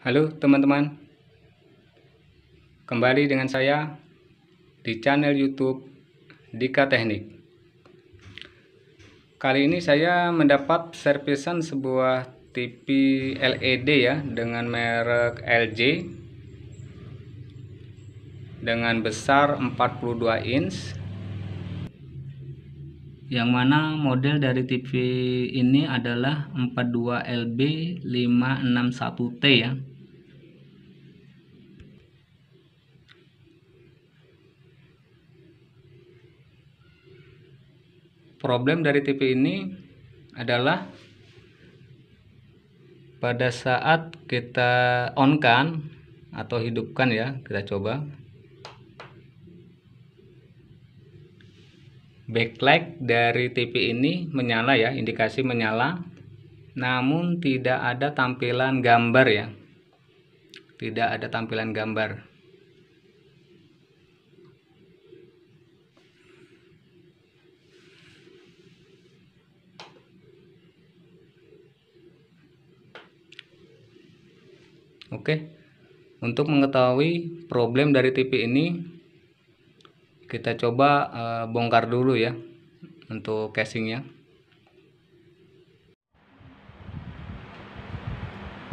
Halo teman-teman, kembali dengan saya di channel YouTube Dika Teknik. Kali ini saya mendapat servisan sebuah TV LED ya dengan merek LG dengan besar 42 inch, yang mana model dari TV ini adalah 42LB561T ya. Problem dari TV ini adalah pada saat kita on kan atau hidupkan ya, kita coba. Backlight dari TV ini menyala ya, indikasi menyala, namun tidak ada tampilan gambar ya. Tidak ada tampilan gambar. Oke, untuk mengetahui problem dari TV ini, kita coba bongkar dulu ya untuk casingnya.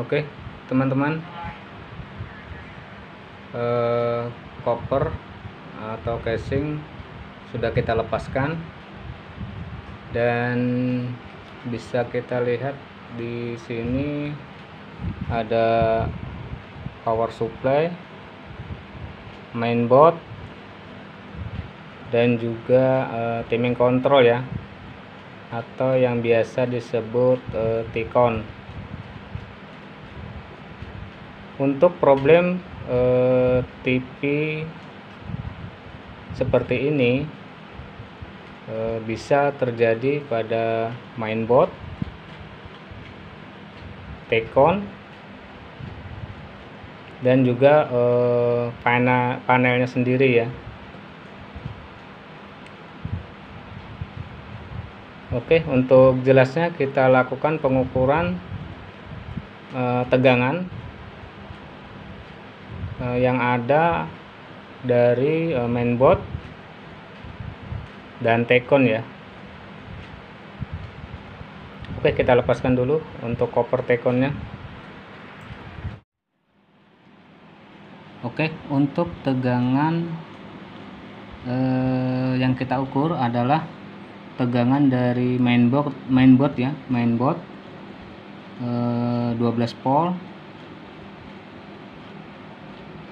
Oke, teman-teman, cover atau casing sudah kita lepaskan, dan bisa kita lihat di sini ada power supply, mainboard, dan juga timing control ya, atau yang biasa disebut T-con. Untuk problem TV seperti ini bisa terjadi pada mainboard, T-con, dan juga panelnya sendiri ya. Oke, untuk jelasnya kita lakukan pengukuran tegangan yang ada dari mainboard dan T-con ya. Oke, kita lepaskan dulu untuk cover T-connya. Oke, untuk tegangan yang kita ukur adalah tegangan dari mainboard ya, 12 volt,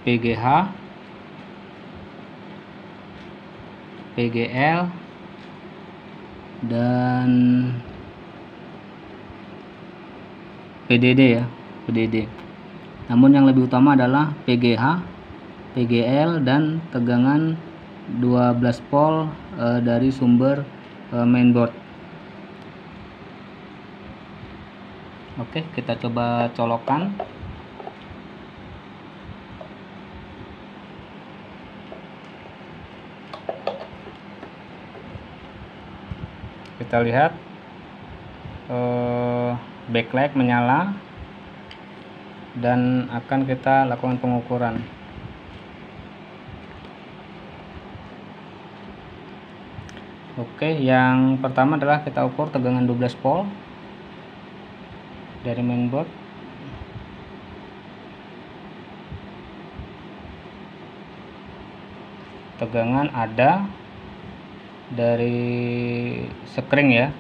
PGH, PGL, dan PDD ya, PDD. Namun yang lebih utama adalah PGH, PGL, dan tegangan 12 volt dari sumber mainboard. Oke, kita coba colokan. Kita lihat backlight menyala, dan akan kita lakukan pengukuran. Oke, yang pertama adalah kita ukur tegangan 12 volt dari mainboard. Tegangan ada dari sekring ya,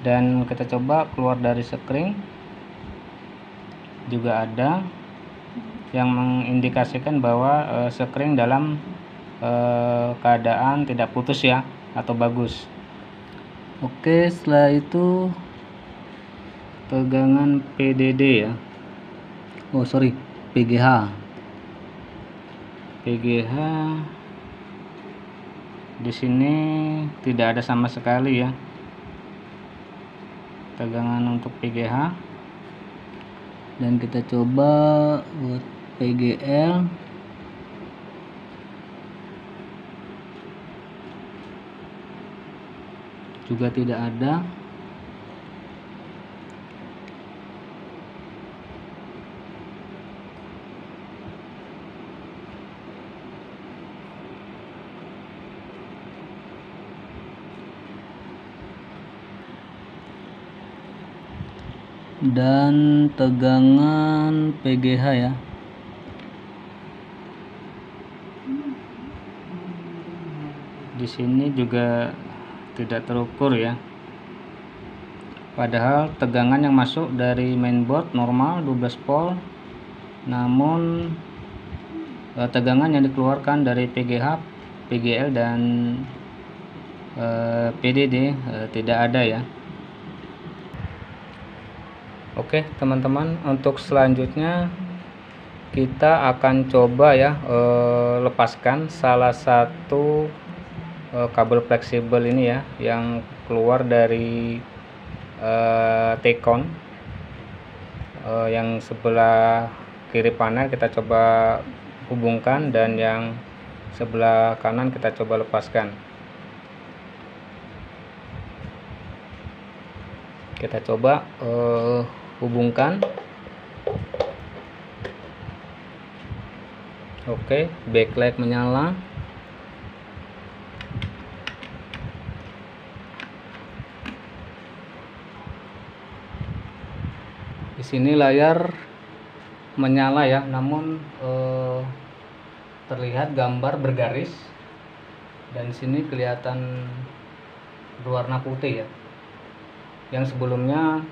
dan kita coba keluar dari sekring juga ada, yang mengindikasikan bahwa sekring dalam keadaan tidak putus ya, atau bagus. Oke, setelah itu tegangan PDD ya, PGH di sini tidak ada sama sekali ya tegangan untuk PGH. Dan kita coba buat PGL. Juga tidak ada. dan tegangan PGH ya. Di sini juga tidak terukur ya. Padahal tegangan yang masuk dari mainboard normal 12 volt, namun tegangan yang dikeluarkan dari PGH, PGL dan PDD tidak ada ya. Oke teman-teman, untuk selanjutnya kita akan coba ya lepaskan salah satu kabel fleksibel ini ya, yang keluar dari T-con yang sebelah kiri panel kita coba hubungkan, dan yang sebelah kanan kita coba lepaskan. Kita coba hubungkan. Oke, backlight menyala. Di sini layar menyala ya, namun terlihat gambar bergaris, dan di sini kelihatan berwarna putih ya. Yang sebelumnya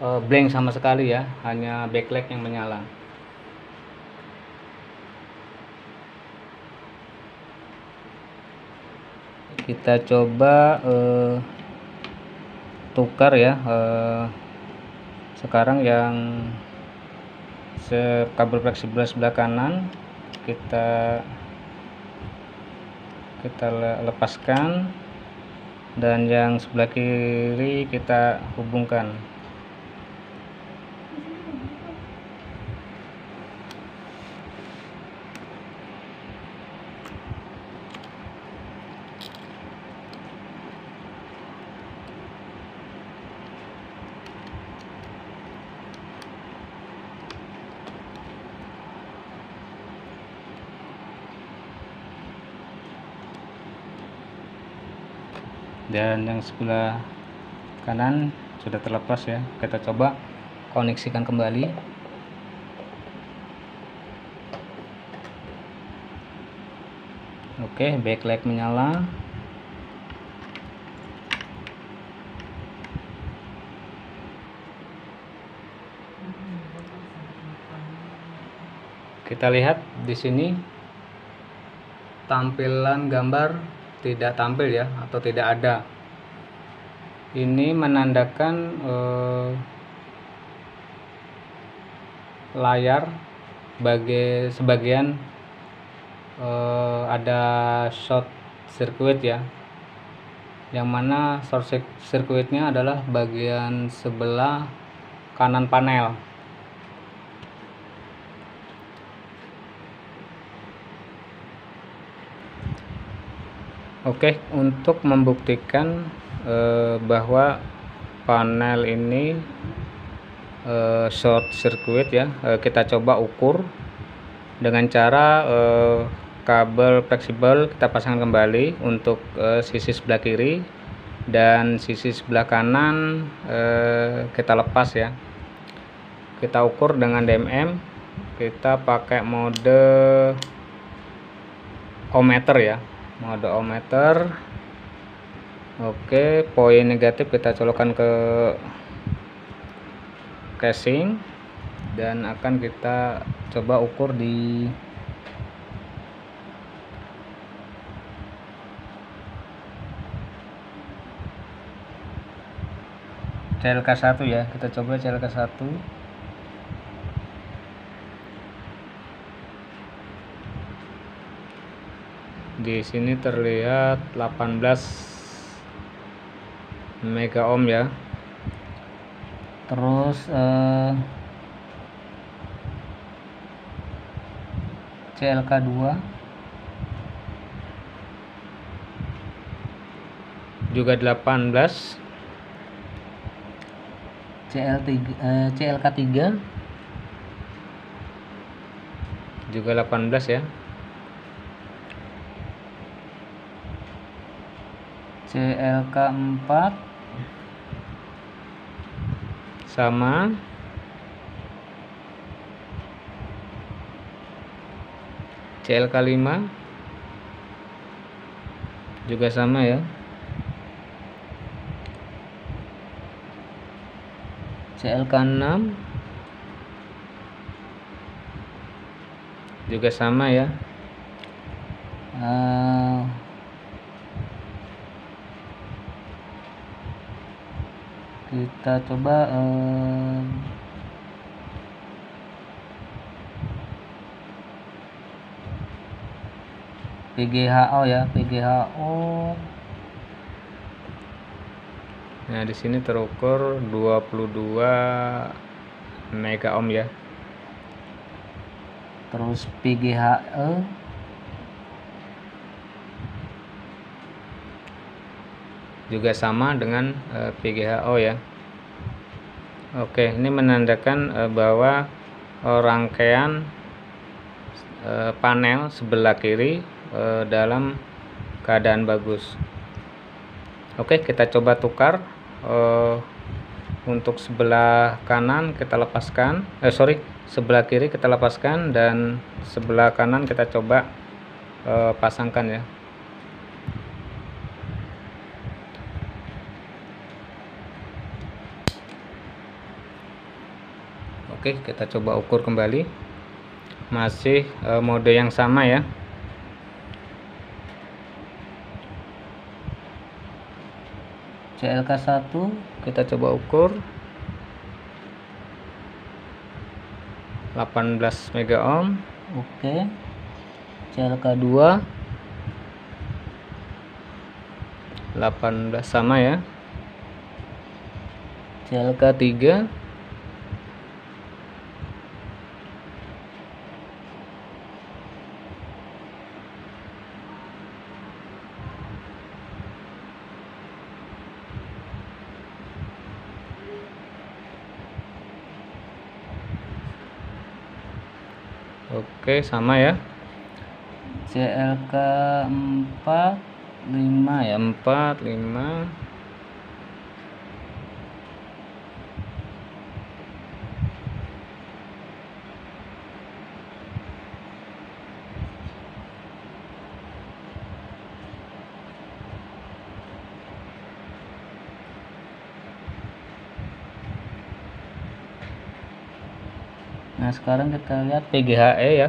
blank sama sekali ya, hanya backlight yang menyala. Kita coba tukar ya. Sekarang yang kabel fleksibel sebelah kanan kita lepaskan, dan yang sebelah kiri kita hubungkan. Dan yang sebelah kanan sudah terlepas ya. Kita coba koneksikan kembali. Oke, backlight menyala. Kita lihat di sini tampilan gambar tidak tampil ya, atau tidak ada. Ini menandakan layar sebagian ada short circuit ya, yang mana short circuitnya adalah bagian sebelah kanan panel. Oke, untuk membuktikan bahwa panel ini short circuit ya, kita coba ukur dengan cara kabel fleksibel kita pasangkan kembali untuk sisi sebelah kiri, dan sisi sebelah kanan kita lepas ya. Kita ukur dengan DMM, kita pakai mode ohmmeter ya, mode ohmmeter. Oke, poin negatif kita colokkan ke casing, dan akan kita coba ukur di CLK1 ya. Kita coba CLK1. Di sini terlihat 18 mega ohm ya. Terus CLK2 juga 18, CLK3 juga 18 ya. CLK4 sama. CLK 5 juga sama ya. CLK 6 juga sama ya. Kita coba PGHO ya, PGHO. Nah, di sini terukur 22 mega ohm ya. Terus PGHE juga sama dengan PGHO ya. Oke, ini menandakan bahwa rangkaian panel sebelah kiri dalam keadaan bagus. Oke, kita coba tukar. Untuk sebelah kanan kita lepaskan, sebelah kiri kita lepaskan, dan sebelah kanan kita coba pasangkan ya. Oke, kita coba ukur kembali. Masih mode yang sama ya. CLK 1 kita coba ukur 18 mega ohm. Oke. CLK 2 18 sama ya. CLK 3 Oke, sama ya. CLK 4 5 ya, 4 5. Nah, sekarang kita lihat PGHE ya.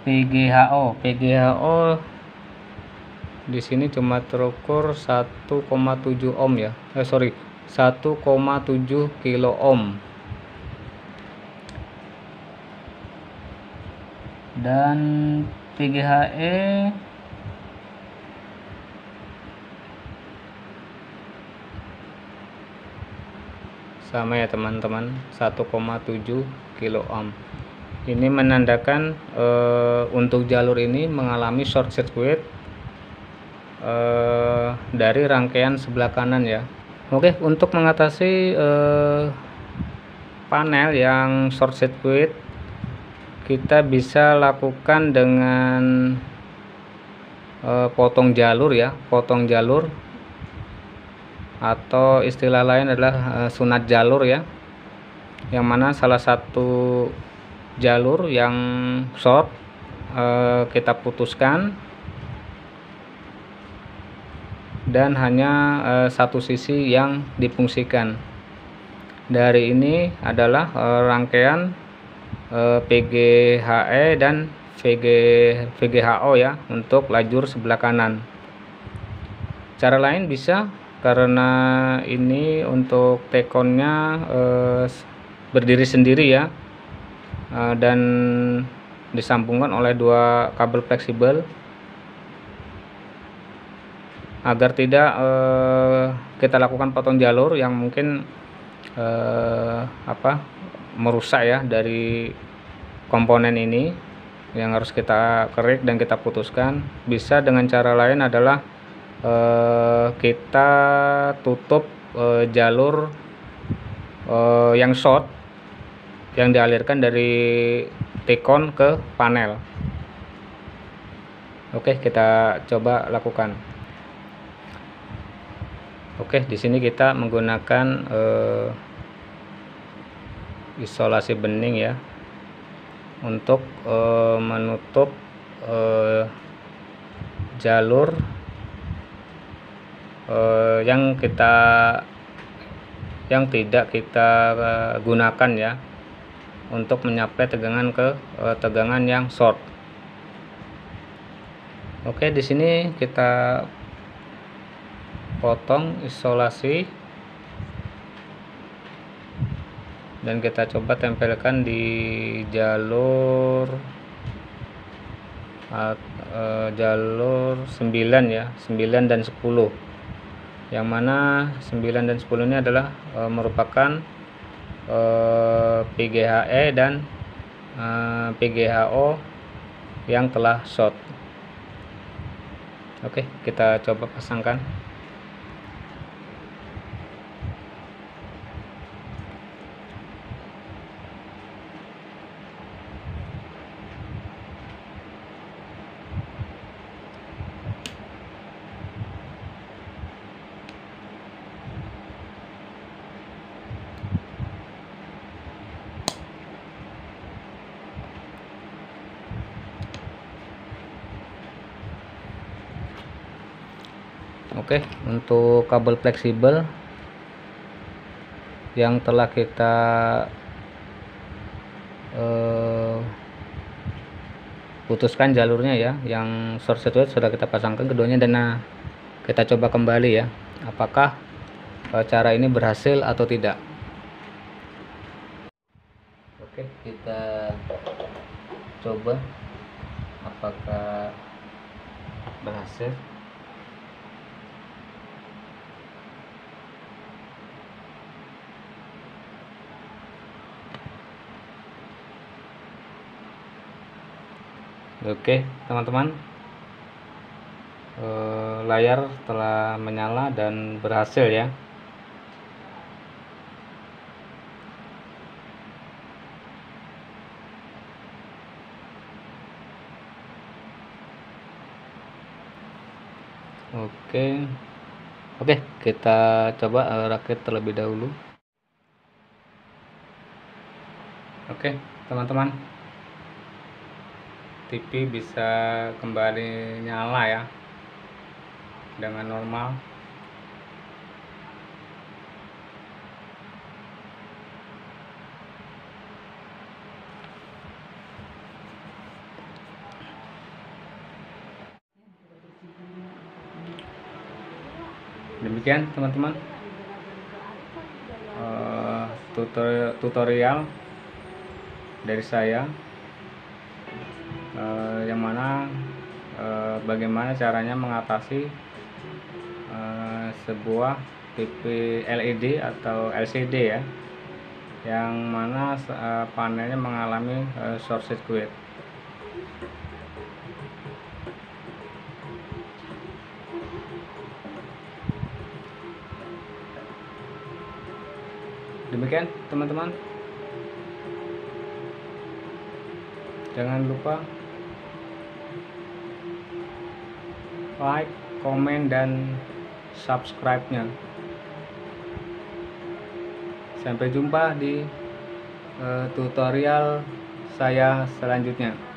PGHO di sini cuma terukur 1,7 ohm ya. 1,7 kilo ohm. Dan PGHE sama ya teman-teman, 1,7 kilo ohm. Ini menandakan untuk jalur ini mengalami short circuit dari rangkaian sebelah kanan ya. Oke, untuk mengatasi panel yang short circuit, kita bisa lakukan dengan potong jalur ya, potong jalur, atau istilah lain adalah sunat jalur ya, yang mana salah satu jalur yang short kita putuskan dan hanya satu sisi yang difungsikan. Dari ini adalah rangkaian PGHE dan VGHO ya untuk lajur sebelah kanan. Cara lain bisa, karena ini untuk tekonnya berdiri sendiri ya, dan disambungkan oleh dua kabel fleksibel. Agar tidak kita lakukan potong jalur yang mungkin merusak ya dari komponen ini, yang harus kita kerik dan kita putuskan. Bisa dengan cara lain adalah kita tutup jalur yang short yang dialirkan dari tekon ke panel. Oke, kita coba lakukan. Oke, di sini kita menggunakan isolasi bening ya, untuk menutup jalur yang tidak kita gunakan ya, untuk menyapai tegangan ke tegangan yang short. Oke, di sini kita potong isolasi dan kita coba tempelkan di jalur 9 ya, 9 dan 10, yang mana 9 dan 10 ini adalah merupakan PGHE dan PGHO yang telah short. Oke, kita coba pasangkan. Oke, untuk kabel fleksibel yang telah kita putuskan jalurnya ya, yang short circuit sudah kita pasangkan keduanya, dan kita coba kembali ya, apakah cara ini berhasil atau tidak. Oke, kita coba apakah berhasil. Oke teman-teman, layar telah menyala dan berhasil ya. Oke, kita coba rakit terlebih dahulu. Oke teman-teman, TV bisa kembali nyala ya dengan normal. Demikian teman-teman tutorial dari saya, yang mana bagaimana caranya mengatasi sebuah TV LED atau LCD ya, yang mana panelnya mengalami short circuit. Demikian teman-teman, jangan lupa like, komen, dan subscribe-nya. Sampai jumpa di tutorial saya selanjutnya.